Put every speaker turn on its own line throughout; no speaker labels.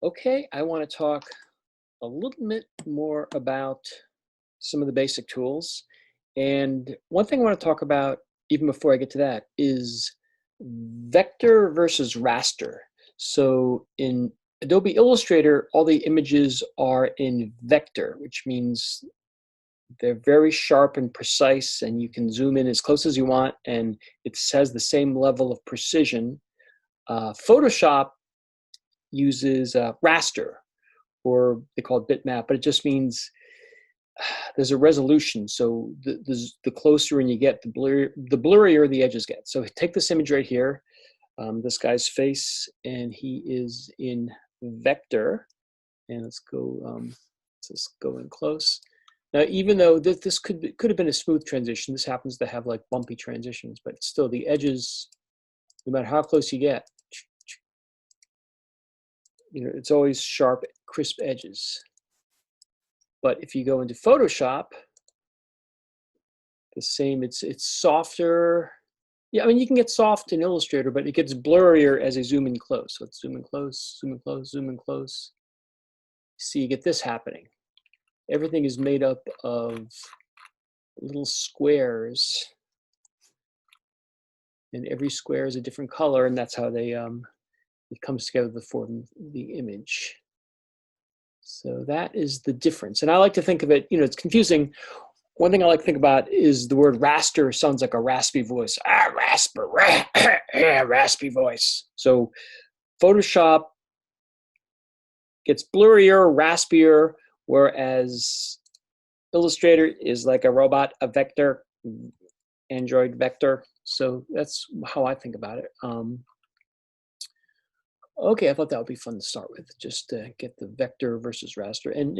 Okay, I want to talk a little bit more about some of the basic tools. And one thing I want to talk about, even before I get to that, is vector versus raster. So in Adobe Illustrator, all the images are in vector, which means they're very sharp and precise, and you can zoom in as close as you want, and it has the same level of precision. Photoshop uses raster, or they call it bitmap, but it just means there's a resolution. So the closer in you get, the blurrier the edges get. So take this image right here, this guy's face, and he is in vector. And let's just go in close. Now, even though this could have been a smooth transition, this happens to have like bumpy transitions, but still the edges, no matter how close you get, it's always sharp, crisp edges. But if you go into Photoshop, the same, it's softer. Yeah, I mean, you can get soft in Illustrator, but it gets blurrier as I zoom in close. So let's zoom in close, zoom in close, zoom in close. See, you get this happening. Everything is made up of little squares, and every square is a different color, and that's how they it comes together to form the image. So that is the difference. And I like to think of it, it's confusing. One thing I like to think about is the word raster sounds like a raspy voice. Raspy voice. So Photoshop gets blurrier, raspier, whereas Illustrator is like a robot, a vector, Android vector. So that's how I think about it. Okay, I thought that would be fun to start with, just to get the vector versus raster. And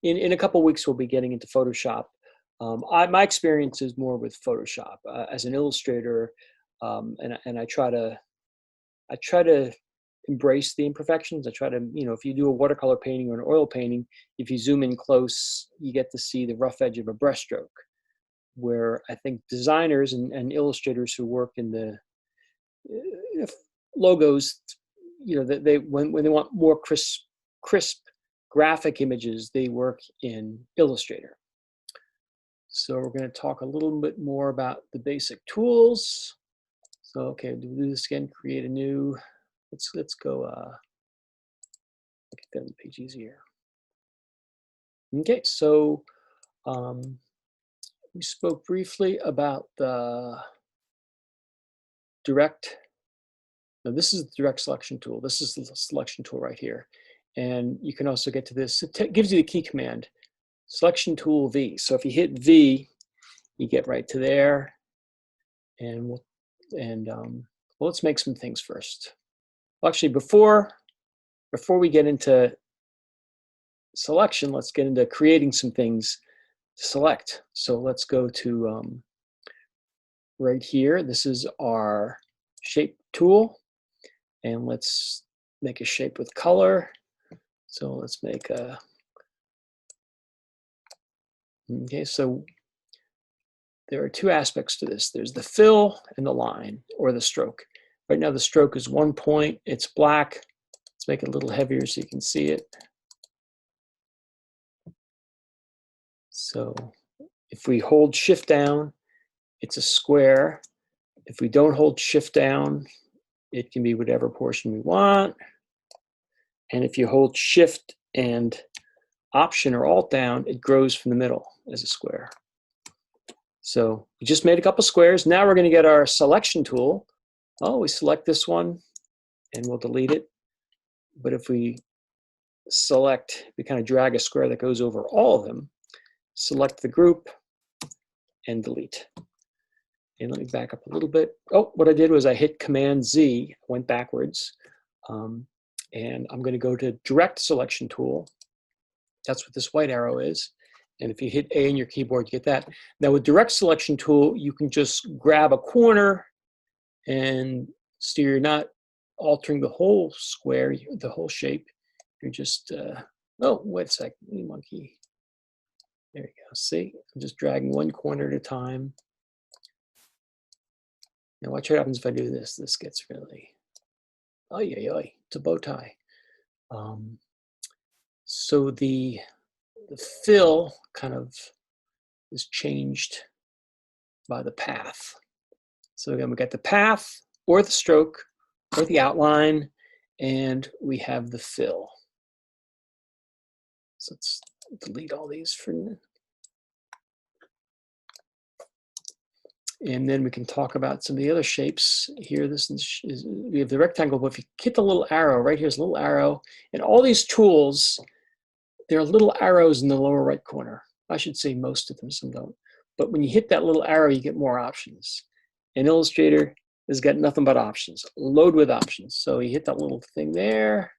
in a couple of weeks, we'll be getting into Photoshop. My experience is more with Photoshop as an illustrator, and I try to embrace the imperfections. I try to, if you do a watercolor painting or an oil painting, if you zoom in close, you get to see the rough edge of a brushstroke. Where I think designers and illustrators who work in the logos, that when they want more crisp graphic images, they work in Illustrator. So we're going to talk a little bit more about the basic tools. So okay, do this again. Create a new. Let's go. Get that on the page easier. Okay, so we spoke briefly about the direct. Now this is the direct selection tool. This is the selection tool right here. And you can also get to this. It gives you the key command, selection tool V. So if you hit V, you get right to there. And well, let's make some things first. Well, actually, before we get into selection, let's get into creating some things to select. So let's go to right here. This is our shape tool. And let's make a shape with color. So let's make a, okay, so there are two aspects to this. There's the fill and the line, or the stroke. Right now the stroke is 1 point, it's black. Let's make it a little heavier so you can see it. So if we hold shift down, it's a square. If we don't hold shift down, it can be whatever portion we want. And if you hold shift and option or alt down, it grows from the middle as a square. So we just made a couple squares. Now we're going to get our selection tool. Oh, we select this one and we'll delete it. But if we select, we kind of drag a square that goes over all of them, select the group and delete. And let me back up a little bit. Oh, what I did was I hit Command Z, went backwards. And I'm going to go to direct selection tool. That's what this white arrow is. And if you hit A on your keyboard, you get that. Now with direct selection tool, you can just grab a corner, and so you're not altering the whole square, the whole shape. You're just, oh, wait a second, monkey. There you go, see? I'm just dragging one corner at a time. Now watch what happens if I do this. This gets really, oh yeah, it's a bow tie. So the fill kind of is changed by the path. So again, we got the path or the stroke or the outline, and we have the fill. So let's delete all these for now. And then we can talk about some of the other shapes here. This is we have the rectangle, but if you hit the little arrow, right here's a little arrow, and all these tools, there are little arrows in the lower right corner. I should say most of them, some don't. But when you hit that little arrow, you get more options. And Illustrator has got nothing but options, load with options. So you hit that little thing there.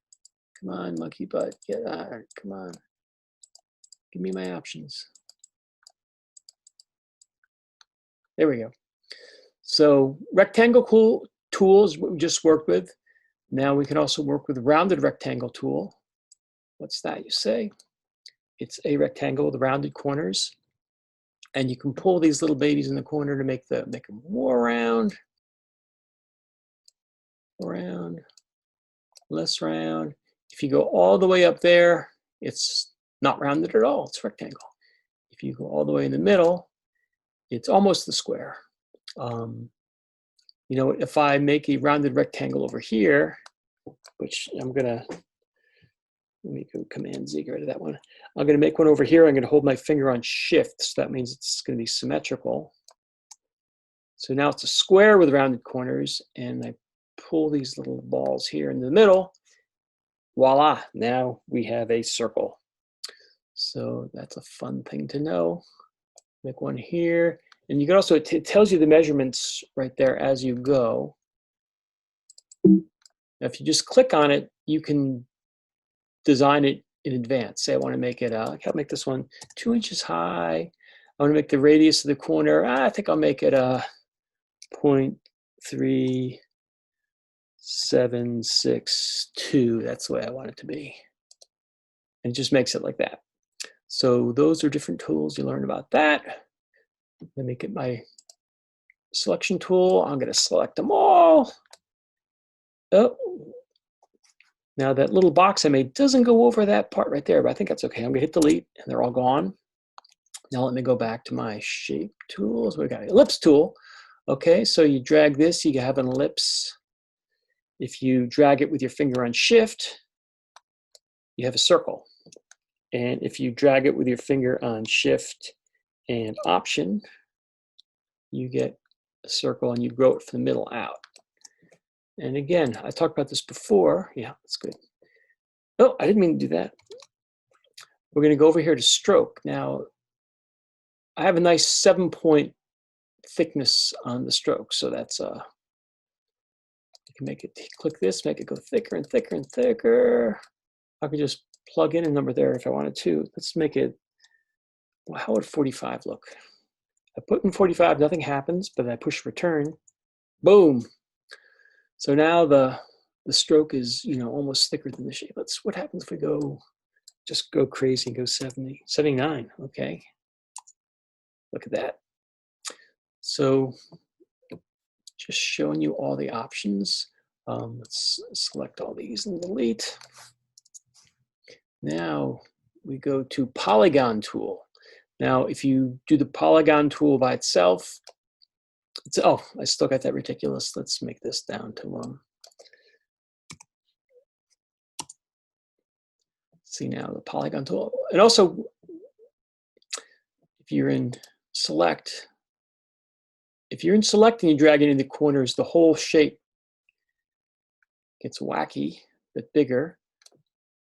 Come on, monkey butt, get out, come on. Give me my options. There we go. So rectangle tools we just worked with. Now we can also work with rounded rectangle tool. What's that, you say? It's a rectangle with rounded corners. And you can pull these little babies in the corner to make them more round, less round. If you go all the way up there, it's not rounded at all, it's rectangle. If you go all the way in the middle, it's almost the square. You know, if I make a rounded rectangle over here, which I'm gonna, let me go Command Z, get rid of that one. I'm gonna make one over here. I'm gonna hold my finger on Shift, so that means it's gonna be symmetrical. So now it's a square with rounded corners, and I pull these little balls here in the middle. Voila, now we have a circle. So that's a fun thing to know. Make one here. And you can also, it tells you the measurements right there as you go. Now, if you just click on it, you can design it in advance. Say I want to make it, I'll make this one 2 inches high. I want to make the radius of the corner, I think I'll make it 0.3762. That's the way I want it to be. And it just makes it like that. So those are different tools. You learn about that. Let me get my selection tool. I'm going to select them all. Oh, now that little box I made doesn't go over that part right there, but I think that's okay. I'm going to hit delete, and they're all gone. Now let me go back to my shape tools. We got an ellipse tool. Okay, so you drag this, you have an ellipse. If you drag it with your finger on Shift, you have a circle. And if you drag it with your finger on Shift and Option, you get a circle, and you grow it from the middle out. And again, I talked about this before. Yeah, that's good. Oh, I didn't mean to do that. We're going to go over here to stroke. Now, I have a nice 7-point thickness on the stroke, so that's you can make it, click this, make it go thicker and thicker and thicker. I could just plug in a number there if I wanted to. Let's make it, well, how would 45 look? I put in 45, nothing happens, but I push return, boom. So now the stroke is, you know, almost thicker than the shape. What happens if we just go crazy and go 70, 79, okay. Look at that. So just showing you all the options. Let's select all these and delete. Now we go to polygon tool. Now, if you do the polygon tool by itself, oh, I still got that ridiculous. Let's make this down to see now the polygon tool. And also, if you're in select, and you drag it in the corners, the whole shape gets wacky, a bit bigger.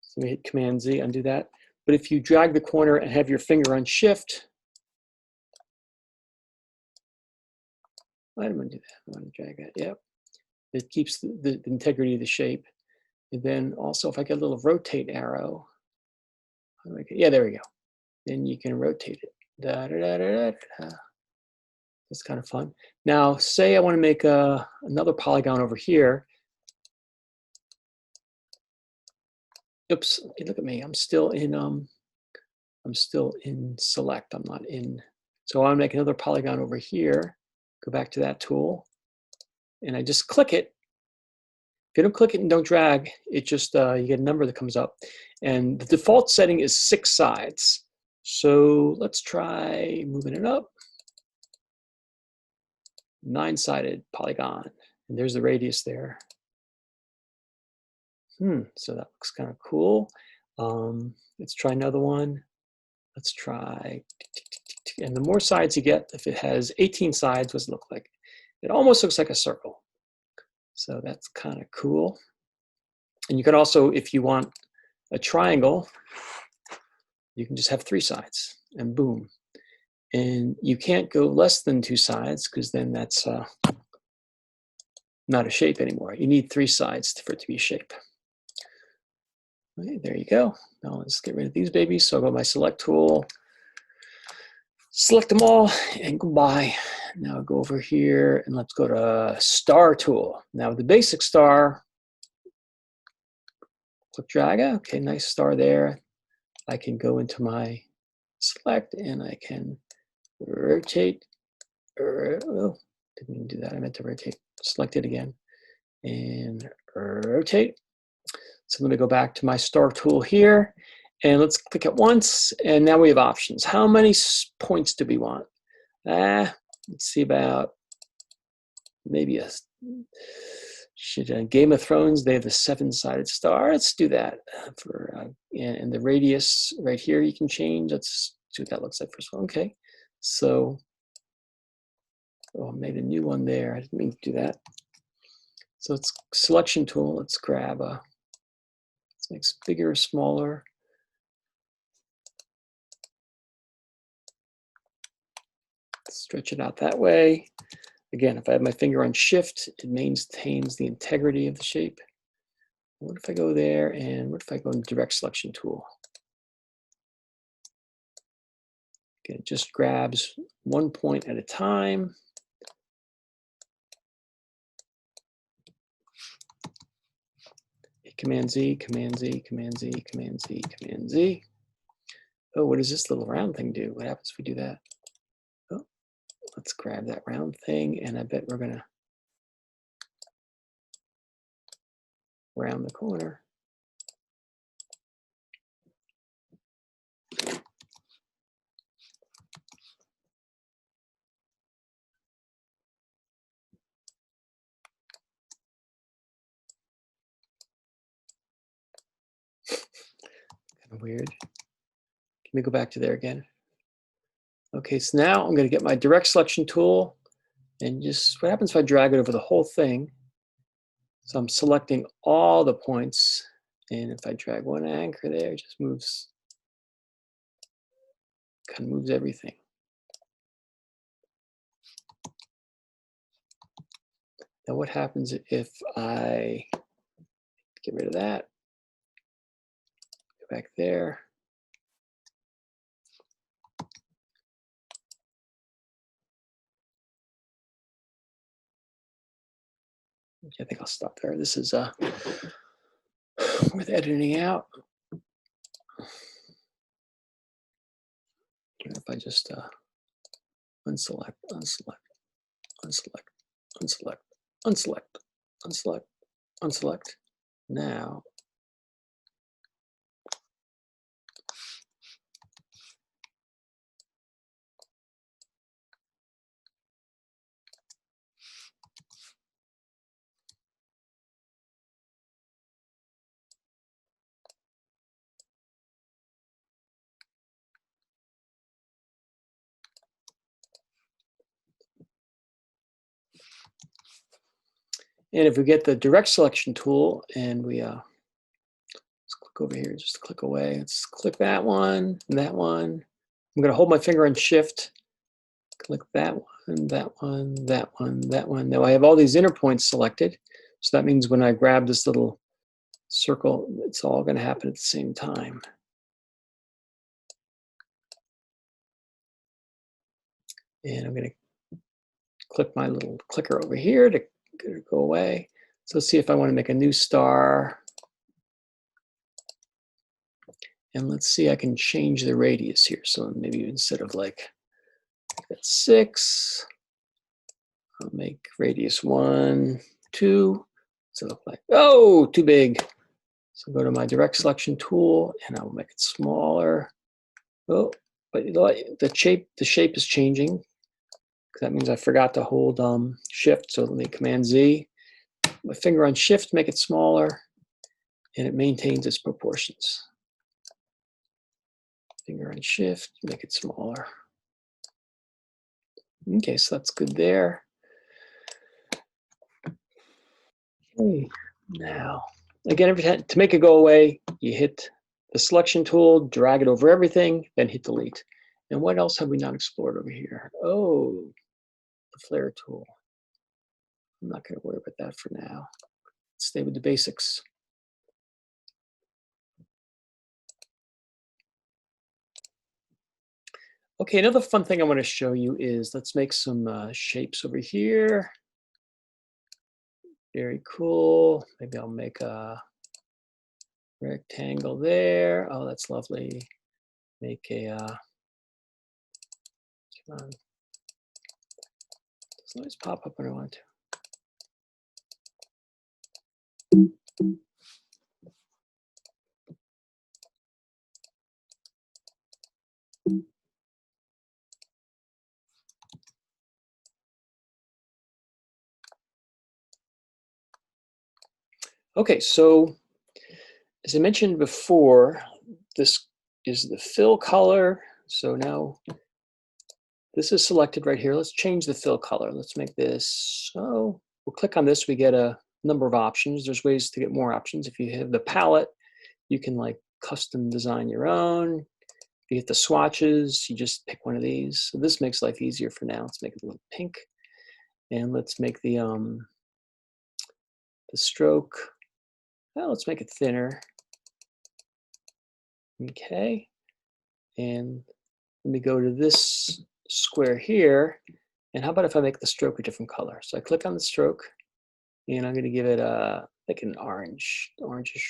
So let me hit Command Z, undo that. But if you drag the corner and have your finger on Shift, I don't want to do that. I want to drag that. Yep. It keeps the integrity of the shape. And then also, if I get a little rotate arrow, yeah, there we go. Then you can rotate it. Da, da, da, da, da. That's kind of fun. Now, say I want to make another polygon over here. Oops, look at me. I'm still in select. I'm not in. So I want to make another polygon over here. Go back to that tool, and I just click it, If you don't click it and don't drag, it just, you get a number that comes up. And the default setting is 6 sides. So let's try moving it up. 9-sided polygon. And there's the radius there. So that looks kind of cool. Let's try another one. Let's try, and the more sides you get, if it has 18 sides, what does it look like? It almost looks like a circle. So that's kind of cool. And you can also, if you want a triangle, you can just have 3 sides and boom. And you can't go less than 2 sides because then that's not a shape anymore. You need 3 sides for it to be a shape. Okay, there you go. Now let's get rid of these babies. So I'll go to my select tool, select them all, and goodbye. Now I'll go over here and let's go to star tool. Now the basic star, click drag. Okay, nice star there. I can go into my select and I can rotate. Oh, didn't even do that. I meant to rotate. Select it again and rotate. So let me go back to my star tool here and let's click it once. And now we have options. How many points do we want? Let's see, about maybe a Game of Thrones. They have the 7-sided star. Let's do that for and the radius right here you can change. Let's see what that looks like first of all. Okay, so I made a new one there. I didn't mean to do that. So it's selection tool. Let's grab a. Let's make it bigger or smaller. Stretch it out that way. Again, if I have my finger on shift, it maintains the integrity of the shape. What if I go there and what if I go in direct selection tool? Again, it just grabs 1 point at a time. Command Z, Command Z, Command Z, Command Z, Command Z. Oh, what does this little round thing do? What happens if we do that? Oh, let's grab that round thing, and I bet we're gonna round the corner. Kind of weird. Let me go back to there again. Okay, so now I'm going to get my direct selection tool and just what happens if I drag it over the whole thing? So I'm selecting all the points, and if I drag one anchor there, it just moves, kind of moves everything. Now what happens if I get rid of that, go back there. I think I'll stop there. This is worth editing out. If I just unselect, unselect, unselect, unselect, unselect, unselect, unselect. Now, and if we get the direct selection tool and we let's click over here, just click away. Let's click that one and that one. I'm going to hold my finger on shift, click that one, that one, that one, that one. Now I have all these inner points selected. So that means when I grab this little circle, it's all going to happen at the same time. And I'm going to click my little clicker over here to go away. So let's see if I want to make a new star. And let's see, I can change the radius here. So maybe instead of like that's 6, I'll make radius 1, 2. What's it look like? Oh, too big. So go to my direct selection tool and I'll make it smaller. Oh, but the shape is changing. That means I forgot to hold shift. So let me Command Z. My finger on shift, make it smaller, and it maintains its proportions. Finger on shift, make it smaller. Okay, so that's good there. Okay, now, again, every time to make it go away, you hit the selection tool, drag it over everything, then hit delete. And what else have we not explored over here? Oh, the flare tool. I'm not going to worry about that for now. Let's stay with the basics. Okay, another fun thing I want to show you is let's make some shapes over here. Very cool. Maybe I'll make a rectangle there. Oh, that's lovely. Make a, come on. Doesn't always pop up when I want to. Okay, so as I mentioned before, this is the fill color. So now this is selected right here. Let's change the fill color. Let's make this, so we'll click on this. We get a number of options. There's ways to get more options. If you have the palette, you can like custom design your own. If you hit the swatches, you just pick one of these. So this makes life easier for now. Let's make it a little pink. And let's make the stroke, well, let's make it thinner. Okay. And let me go to this square here. And how about if I make the stroke a different color? So I click on the stroke and I'm going to give it like an orange, orangish,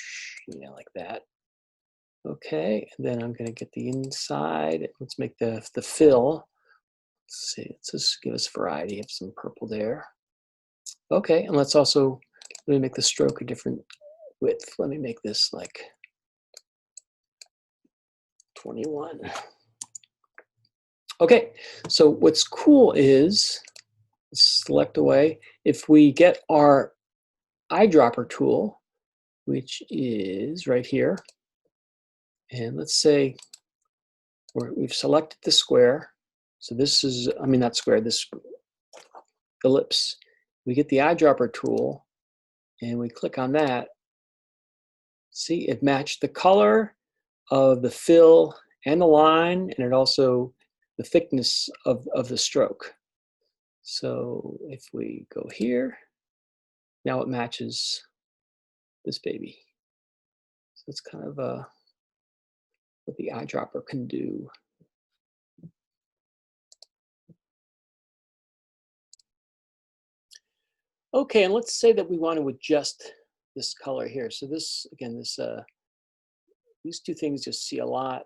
yeah, like that. Okay, and then I'm going to get the inside. Let's make the fill. Let's see, let's just give us variety of some purple there. Okay, and let's also, let me make the stroke a different width. Let me make this like 21. Okay, so what's cool is, select away, if we get our eyedropper tool, which is right here, and let's say we've selected the square. So this is, I mean, not square, this ellipse. We get the eyedropper tool and we click on that. See, it matched the color of the fill and the line, and it also the thickness of the stroke. So if we go here, now it matches this baby. So it's kind of what the eyedropper can do. Okay, and let's say that we want to adjust this color here. So this, again, this these two things you see a lot.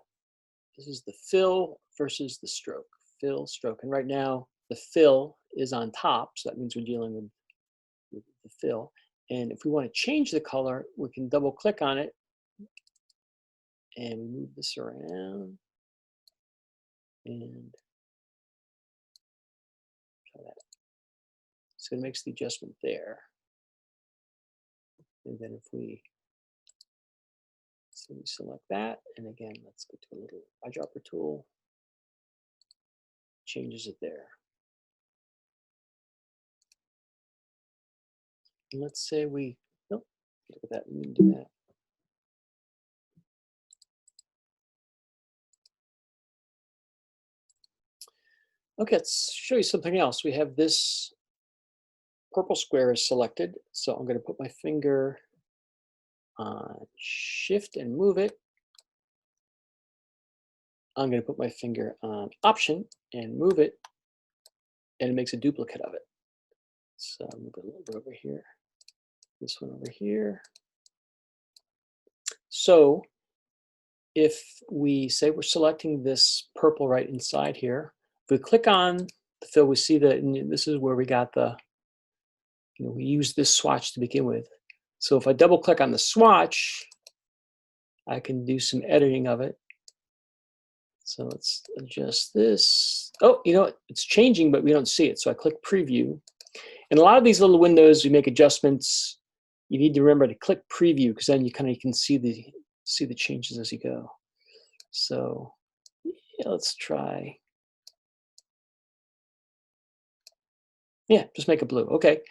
This is the fill versus the stroke. Fill, stroke. And right now, the fill is on top, so that means we're dealing with the fill. And if we want to change the color, we can double click on it and we move this around and try that. So it makes the adjustment there. And then if we, so we select that, and again, let's go to a little eyedropper tool, changes it there. And let's say we, nope, look at that, we didn't do that. Okay, let's show you something else. We have this purple square is selected, so I'm going to put my finger on shift and move it. I'm going to put my finger on option and move it, and it makes a duplicate of it. So I'll move it a little bit over here, this one over here. So if we say we're selecting this purple right inside here, if we click on the fill, we see that this is where we got the, we used this swatch to begin with. So if I double click on the swatch, I can do some editing of it. So let's adjust this. Oh, you know what? It's changing, but we don't see it. So I click preview. And a lot of these little windows, we make adjustments. You need to remember to click preview because then you kind of can see the changes as you go. So yeah, let's try. Yeah, just make it blue. Okay.